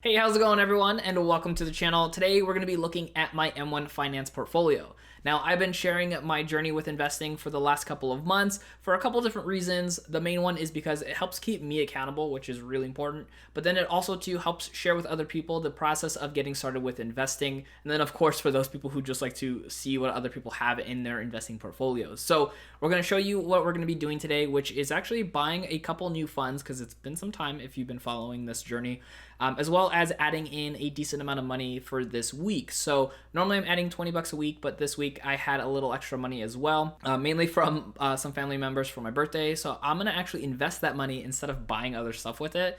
Hey, how's it going everyone, and welcome to the channel. Today we're going to be looking at my M1 Finance portfolio. Now, I've been sharing my journey with investing for the last couple of months for a couple different reasons. The main one is because it helps keep me accountable, which is really important, but then it also too helps share with other people the process of getting started with investing. And then of course, for those people who just like to see what other people have in their investing portfolios. So we're going to show you what we're going to be doing today, which is actually buying a couple new funds, because it's been some time if you've been following this journey, as well as adding in a decent amount of money for this week. So normally I'm adding 20 bucks a week, but this week I had a little extra money as well, mainly from some family members for my birthday. So I'm gonna actually invest that money instead of buying other stuff with it.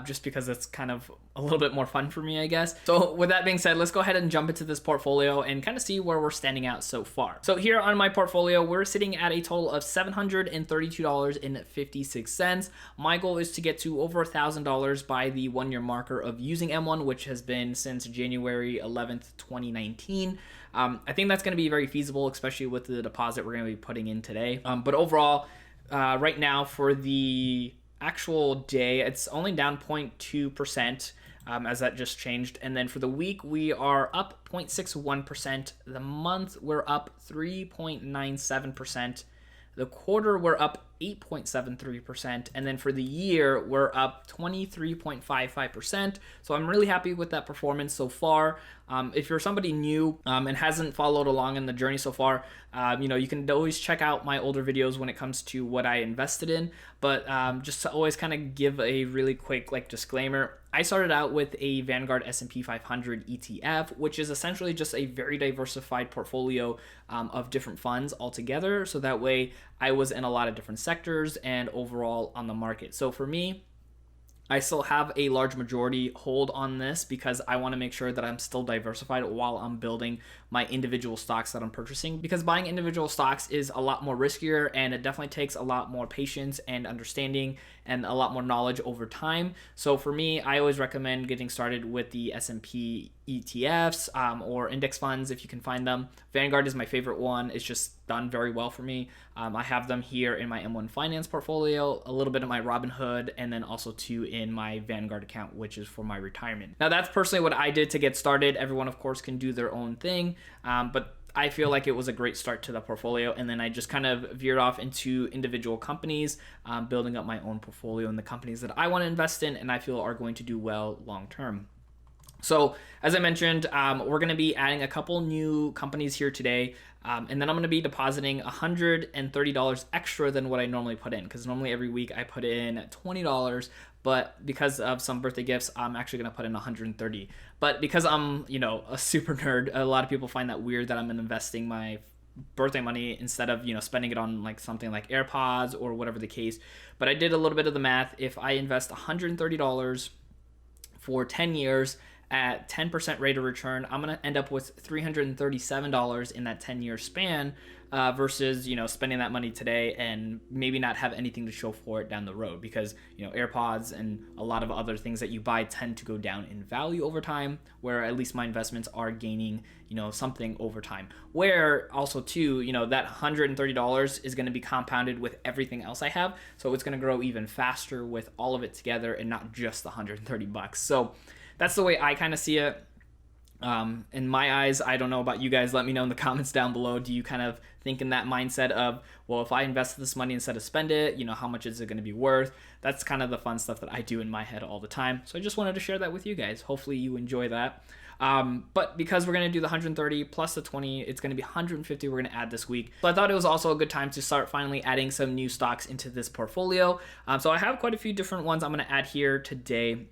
Just because it's kind of a little bit more fun for me, I guess. So with that being said, let's go ahead and jump into this portfolio and kind of see where we're standing out so far. So here on my portfolio, we're sitting at a total of $732.56. My goal is to get to over $1,000 by the 1-year marker of using M1, which has been since January 11th, 2019. I think that's going to be very feasible, especially with the deposit we're going to be putting in today. But overall, right now for the actual day, it's only down 0.2%, as that just changed. And then for the week, we are up 0.61%. The month, we're up 3.97%. The quarter, we're up 8.73%, and then for the year we're up 23.55%. So I'm really happy with that performance so far. If you're somebody new and hasn't followed along in the journey so far, you can always check out my older videos when it comes to what I invested in. But just to always kind of give a really quick disclaimer, I started out with a Vanguard S&P 500 ETF, which is essentially just a very diversified portfolio of different funds altogether. So that way I was in a lot of different sectors and overall on the market. So for me, I still have a large majority hold on this because I want to make sure that I'm still diversified while I'm building my individual stocks that I'm purchasing, because buying individual stocks is a lot more riskier and it definitely takes a lot more patience and understanding and a lot more knowledge over time. So for me, I always recommend getting started with the S&P ETFs or index funds if you can find them. Vanguard is my favorite one. It's just done very well for me. I have them here in my M1 Finance portfolio, a little bit of my Robinhood, and then also two in my Vanguard account, which is for my retirement. Now that's personally what I did to get started. Everyone of course can do their own thing, but I feel like it was a great start to the portfolio, and then I just kind of veered off into individual companies, building up my own portfolio in the companies that I want to invest in and I feel are going to do well long term. So as I mentioned, we're going to be adding a couple new companies here today, and then I'm going to be depositing $130 extra than what I normally put in, because normally every week I put in $20, but because of some birthday gifts, I'm actually going to put in $130. But because I'm, a super nerd, a lot of people find that weird that I'm investing my birthday money instead of spending it on something like AirPods or whatever the case. But I did a little bit of the math. If I invest $130 for 10 years at 10% rate of return, I'm going to end up with $337 in that 10-year span, versus spending that money today and maybe not have anything to show for it down the road, because AirPods and a lot of other things that you buy tend to go down in value over time, where at least my investments are gaining something over time, where also too that $130 is going to be compounded with everything else I have, so it's going to grow even faster with all of it together and not just the $130. So that's the way I kind of see it. In my eyes, I don't know about you guys. Let me know in the comments down below. Do you kind of think in that mindset of, well, if I invest this money instead of spend it, how much is it going to be worth? That's kind of the fun stuff that I do in my head all the time. So I just wanted to share that with you guys. Hopefully you enjoy that. But because we're going to do the 130 plus the 20, it's going to be 150 we're going to add this week. So I thought it was also a good time to start finally adding some new stocks into this portfolio. So I have quite a few different ones I'm going to add here today.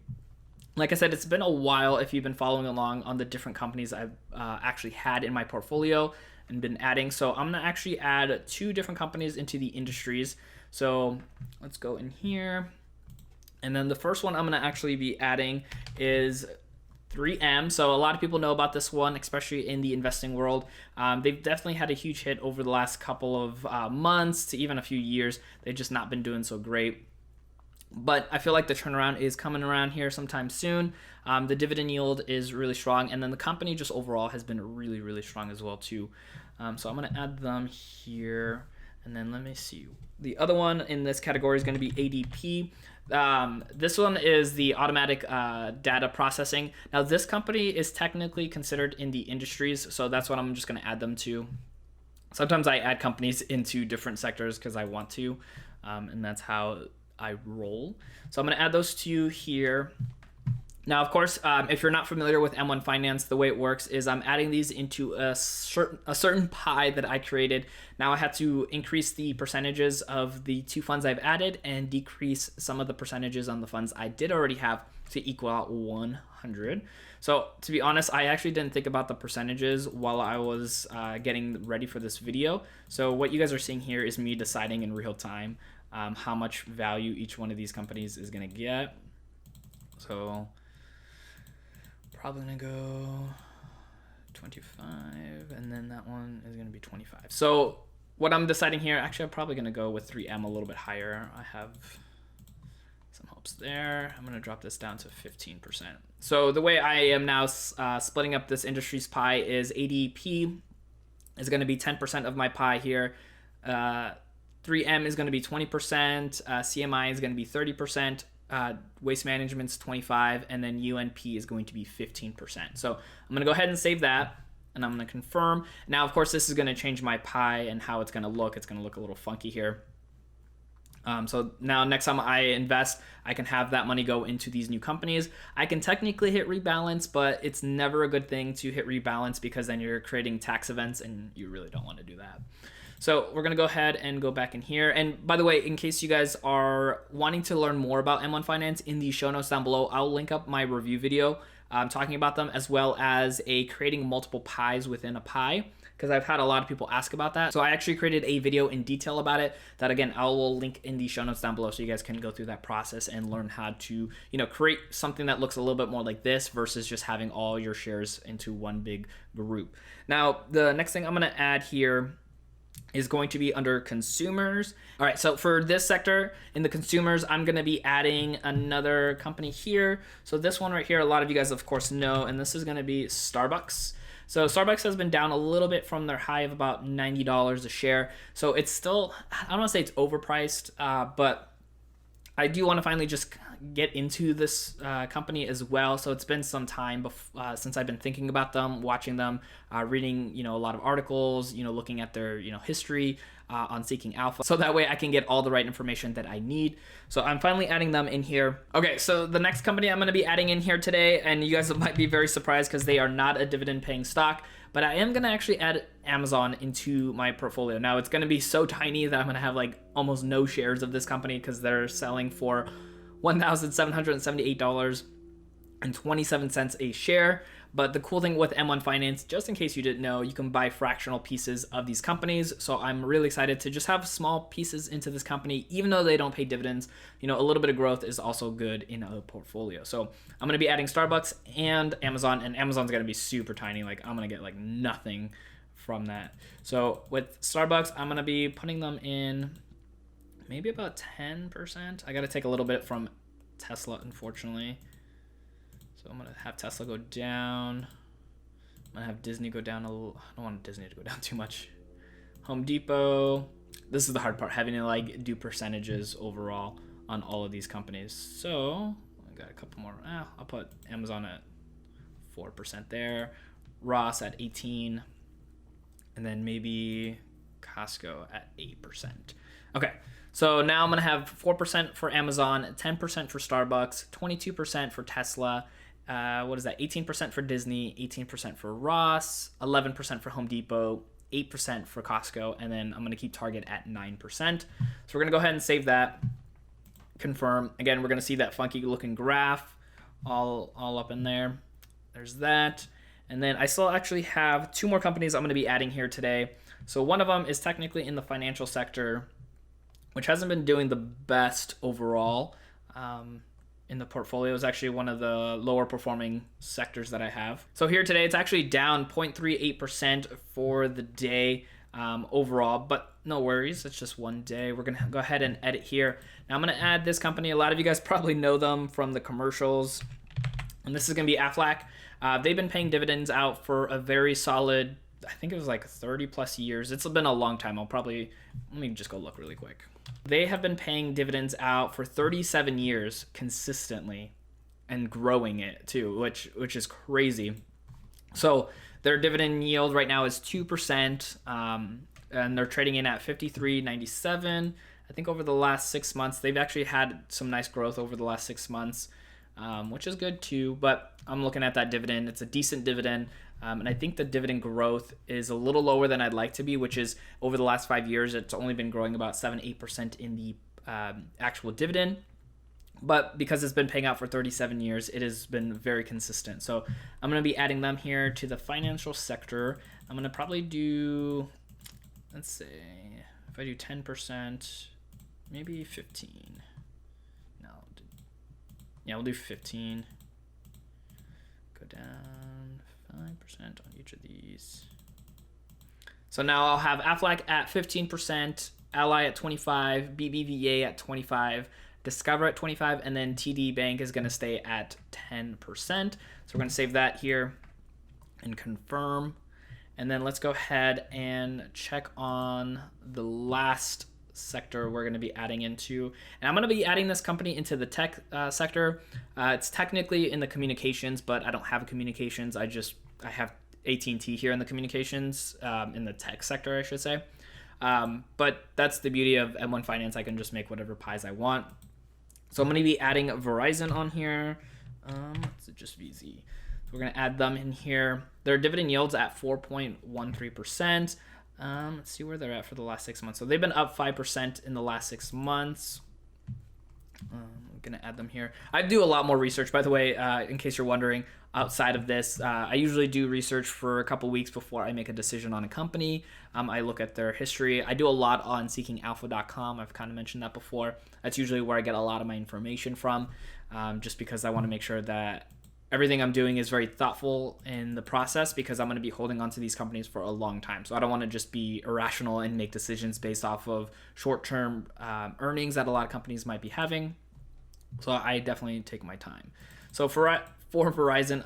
Like I said, it's been a while if you've been following along on the different companies I've actually had in my portfolio and been adding. So I'm going to actually add 2 different companies into the industries. So let's go in here. And then the first one I'm going to actually be adding is 3M. So a lot of people know about this one, especially in the investing world. They've definitely had a huge hit over the last couple of months to even a few years. They've just not been doing so great. But I feel like the turnaround is coming around here sometime soon. The dividend yield is really strong, and then the company just overall has been really, really strong as well too. So I'm going to add them here. And then let me see. The other one in this category is going to be ADP. This one is the automatic data processing. Now, this company is technically considered in the industries, so that's what I'm just going to add them to. Sometimes I add companies into different sectors because I want to, and that's how I roll. So I'm going to add those two here. Now, of course, if you're not familiar with M1 Finance, the way it works is I'm adding these into a certain pie that I created. Now I have to increase the percentages of the two funds I've added and decrease some of the percentages on the funds I did already have to equal out 100. So to be honest, I actually didn't think about the percentages while I was getting ready for this video. So what you guys are seeing here is me deciding in real time how much value each one of these companies is going to get. So probably gonna go 25, and then that one is gonna be 25. So what I'm deciding here, actually I'm probably gonna go with 3M a little bit higher. I have some hopes there. I'm gonna drop this down to 15%. So the way I am now splitting up this industries pie is ADP is gonna be 10% of my pie here. 3M is gonna be 20%. CMI is gonna be 30%. Waste management's 25, and then UNP is going to be 15%. So I'm gonna go ahead and save that, and I'm gonna confirm. Now, of course, this is gonna change my pie and how it's gonna look. It's gonna look a little funky here. So now next time I invest, I can have that money go into these new companies. I can technically hit rebalance, but it's never a good thing to hit rebalance because then you're creating tax events and you really don't want to do that. So we're going to go ahead and go back in here. And by the way, in case you guys are wanting to learn more about M1 Finance, in the show notes down below, I'll link up my review video talking about them, as well as a creating multiple pies within a pie, because I've had a lot of people ask about that. So I actually created a video in detail about it that, again, I will link in the show notes down below so you guys can go through that process and learn how to, create something that looks a little bit more like this versus just having all your shares into one big group. Now, the next thing I'm going to add here is going to be under consumers. All right, so for this sector in the consumers, I'm gonna be adding another company here. So this one right here, a lot of you guys of course know, and this is gonna be Starbucks. So Starbucks has been down a little bit from their high of about $90 a share. So it's still, I don't wanna say it's overpriced, but I do wanna finally just get into this company as well. So it's been some time since I've been thinking about them, watching them, reading a lot of articles, looking at their history on Seeking Alpha, so that way I can get all the right information that I need. So I'm finally adding them in here. Okay, so the next company I'm going to be adding in here today, and you guys might be very surprised because they are not a dividend paying stock, but I am going to actually add Amazon into my portfolio. Now it's going to be so tiny that I'm going to have like almost no shares of this company because they're selling for $1,778.27 a share. But the cool thing with M1 Finance, just in case you didn't know, you can buy fractional pieces of these companies. So I'm really excited to just have small pieces into this company, even though they don't pay dividends. A little bit of growth is also good in a portfolio. So I'm going to be adding Starbucks and Amazon's going to be super tiny. Like I'm going to get like nothing from that. So with Starbucks, I'm going to be putting them in maybe about 10%. I got to take a little bit from Tesla, unfortunately. So I'm going to have Tesla go down. I'm going to have Disney go down a little. I don't want Disney to go down too much. Home Depot. This is the hard part, having to like do percentages overall on all of these companies. So I got a couple more. I'll put Amazon at 4% there. Ross at 18. And then maybe Costco at 8%. Okay. So now I'm going to have 4% for Amazon, 10% for Starbucks, 22% for Tesla, what is that? 18% for Disney, 18% for Ross, 11% for Home Depot, 8% for Costco, and then I'm going to keep Target at 9%. So we're going to go ahead and save that, confirm. Again, we're going to see that funky looking graph all up in there. There's that. And then I still actually have two more companies I'm going to be adding here today. So one of them is technically in the financial sector, which hasn't been doing the best overall in the portfolio. It's actually one of the lower performing sectors that I have. So here today, it's actually down 0.38% for the day overall, but no worries. It's just one day. We're going to go ahead and edit here. Now I'm going to add this company. A lot of you guys probably know them from the commercials, and this is going to be Aflac. They've been paying dividends out for a very solid I think it was like 30 plus years. It's been a long time. Let me just go look really quick. They have been paying dividends out for 37 years consistently and growing it too, which is crazy. So their dividend yield right now is 2%, and they're trading in at 53.97. I think over the last 6 months, they've actually had some nice growth over the last 6 months, which is good too. But I'm looking at that dividend. It's a decent dividend. And I think the dividend growth is a little lower than I'd like to be, which is over the last 5 years, it's only been growing about 7-8% in the actual dividend. But because it's been paying out for 37 years, it has been very consistent. So I'm going to be adding them here to the financial sector. I'm going to probably do, let's say, if I do 10%, maybe 15. No, yeah, we'll do 15. Go down 5% on each of these. So now I'll have Aflac at 15%, Ally at 25, BBVA at 25, Discover at 25, and then TD Bank is going to stay at 10%. So we're going to save that here and confirm. And then let's go ahead and check on the last sector we're going to be adding into. And I'm going to be adding this company into the tech sector. It's technically in the communications, but I don't have communications. I have AT&T here in the communications, in the tech sector, I should say. But that's the beauty of M1 Finance. I can just make whatever pies I want. So I'm going to be adding Verizon on here. It's just VZ. So we're going to add them in here. Their dividend yields at 4.13%. Let's see where they're at for the last 6 months. So they've been up 5% in the last 6 months. I'm going to add them here. I do a lot more research, by the way, in case you're wondering, outside of this. I usually do research for a couple weeks before I make a decision on a company. I look at their history. I do a lot on seekingalpha.com. I've kind of mentioned that before. That's usually where I get a lot of my information from, just because I want to make sure that everything I'm doing is very thoughtful in the process, because I'm going to be holding on to these companies for a long time. So I don't want to just be irrational and make decisions based off of short-term earnings that a lot of companies might be having. So I definitely take my time. So for Verizon,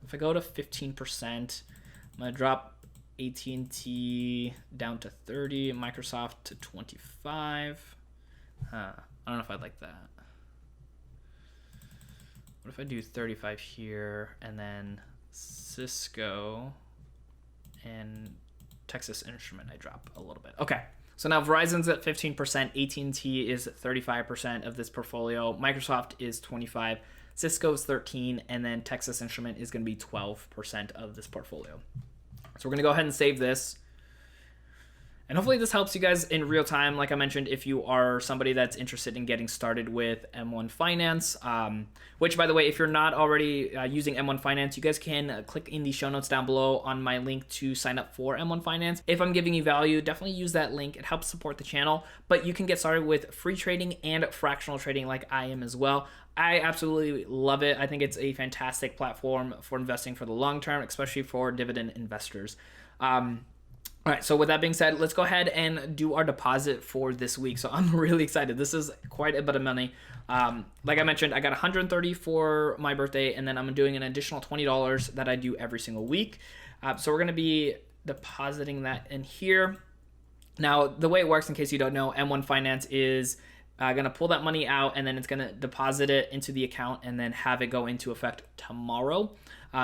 if I go to 15%, I'm gonna drop AT&T down to 30, Microsoft to 25. I don't know if I'd like that. What if I do 35 here, and then Cisco and Texas Instrument I drop a little bit. Okay. So now Verizon's at 15%, AT&T is 35% of this portfolio, Microsoft is 25%, Cisco's 13%, and then Texas Instrument is going to be 12% of this portfolio. So we're going to go ahead and save this. And hopefully this helps you guys in real time. Like I mentioned, if you are somebody that's interested in getting started with M1 Finance, which, by the way, if you're not already using M1 Finance, you guys can click in the show notes down below on my link to sign up for M1 Finance. If I'm giving you value, definitely use that link. It helps support the channel, but you can get started with free trading and fractional trading like I am as well. I absolutely love it. I think it's a fantastic platform for investing for the long term, especially for dividend investors. All right, so with that being said, let's go ahead and do our deposit for this week. So I'm really excited. This is quite a bit of money. Like I mentioned, I got $130 for my birthday, and then I'm doing an additional $20 that I do every single week. So we're going to be depositing that in here. Now, the way it works, in case you don't know, M1 Finance is going to pull that money out, and then it's going to deposit it into the account and then have it go into effect tomorrow.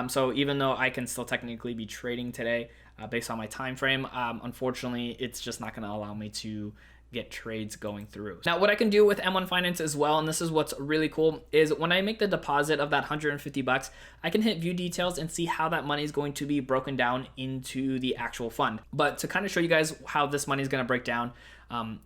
So even though I can still technically be trading today, based on my time frame, unfortunately, it's just not going to allow me to get trades going through. Now, what I can do with M1 Finance as well, and this is what's really cool, is when I make the deposit of that $150, I can hit view details and see how that money is going to be broken down into the actual fund. But to kind of show you guys how this money is going to break down,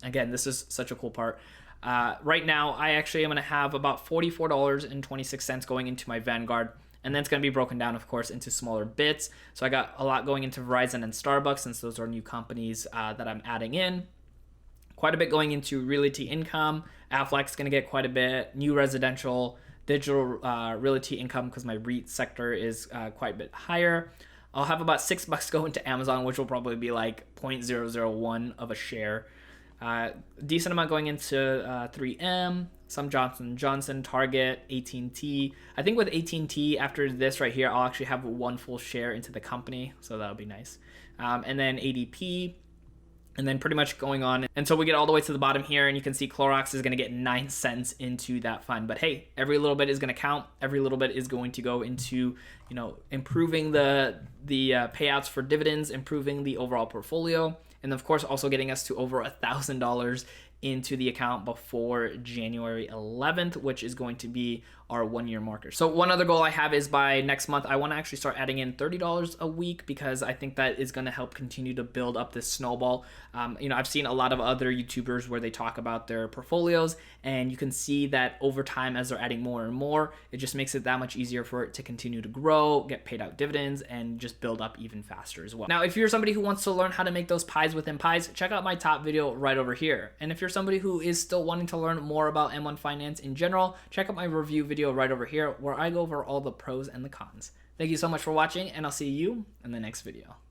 again, this is such a cool part. Right now, I actually am going to have about $44.26 going into my Vanguard. And then it's going to be broken down, of course, into smaller bits. So I got a lot going into Verizon and Starbucks, since those are new companies that I'm adding in. Quite a bit going into Realty Income. Aflac's going to get quite a bit. New residential, digital Realty Income, because my REIT sector is quite a bit higher. I'll have about $6 go into Amazon, which will probably be like 0.001 of a share. Decent amount going into 3M, some Johnson Johnson, Target, AT&T. I think with AT&T, after this right here, I'll actually have one full share into the company, so that'll be nice. And then ADP, and then pretty much going on until we get all the way to the bottom here, and you can see Clorox is going to get 9 cents into that fund. But hey, every little bit is going to count. Every little bit is going to go into, you know, improving the payouts for dividends, improving the overall portfolio, and of course also getting us to over $1,000 into the account before January 11th, which is going to be our 1 year marker. So one other goal I have is by next month, I want to actually start adding in $30 a week, because I think that is going to help continue to build up this snowball. You know, I've seen a lot of other YouTubers where they talk about their portfolios, and you can see that over time, as they're adding more and more, it just makes it that much easier for it to continue to grow, get paid out dividends, and just build up even faster as well. Now, if you're somebody who wants to learn how to make those pies within pies, check out my top video right over here. And if you're somebody who is still wanting to learn more about M1 Finance in general, check out my review video right over here, where I go over all the pros and the cons. Thank you so much for watching, and I'll see you in the next video.